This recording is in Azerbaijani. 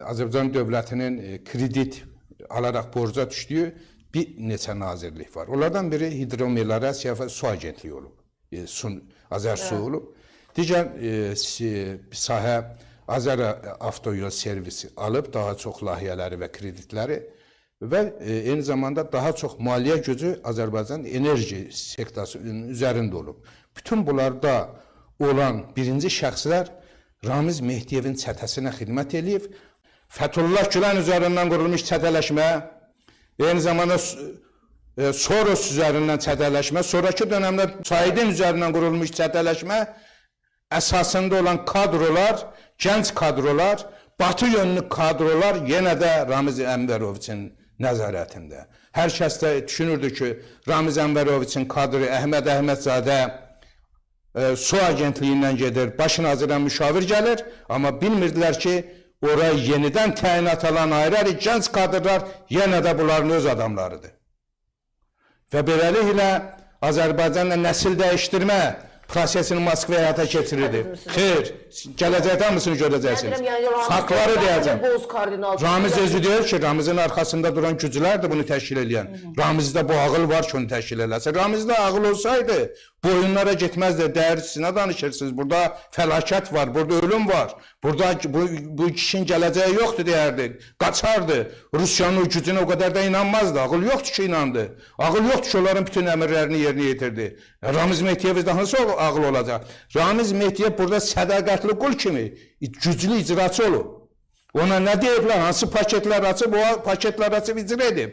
Azərbaycan dövlətinin kredit alaraq borca düşdüyü bir neçə nazirlik var. Onlardan biri Hidromelorasiya və Su Agentliyi olub. Azərsu olub. Digər sahə Azər Avtoyol servisi alıb daha çox layihələri və kreditləri və eyni zamanda daha çox maliyyə gücü Azərbaycan enerji sektorunun üzərində olub. Bütün bunlarda olan birinci şəxslər Ramiz Mehdiyevin çətəsinə xidmət edib. Fəthullah Gülen üzərindən qurulmuş çətələşmə, eyni zamanda Soros üzərindən çətələşmə, sonraki dönəmdə Saidin üzərindən qurulmuş çətələşmə əsasında olan kadrolar, gənc kadrolar, batı yönlü kadrolar yenə də Ramiz Ənvəroviçin nəzarətində. Hər kəs də düşünürdü ki, Ramiz Ənvəroviçin kadri Əhməd Əhmədzadə Su Agentliyindən gedir, baş nazirə müşavir gəlir, amma bilmirdilər ki, oraya yenidən təyinat alan ayrı gənc kadrlar yenə də bunların öz adamlarıdır. Və beləliklə Azərbaycanla nəsil dəyişdirmə prosesini Moskva həyata keçirirdi. Xeyr, gələcəkdə hamısını görəcəksiniz. Faktları deyəcəm. Ramiz özü deyir ki, Ramizin arxasında duran güclərdir bunu təşkil edən. Ramizdə bu ağıl var ki, onu təşkil eləsin. Ramizdə ağıl olsaydı, bu oyunlara getməzdi. Dəyərçisinə danışırsınız. Burada fəlakət var, burada ölüm var. Burada bu kişinin gələcəyi yoxdur deyərdi. Qaçardı. Rusiyanın o gücünə o qədər də inanmazdı. Ağıl yoxdur ki, inandı. Ağıl yoxdur ki, onların bütün əmrlərini yerinə yetirdi. Ramiz Mehdiyev daha nasıl ağıl olacaq? Ramiz Mehdiyev burada sədaqətli qul kimi güclü icraçı olub. Ona nə deyiblər? Hansı paketlər açıb, o paketlər açıb icra edib.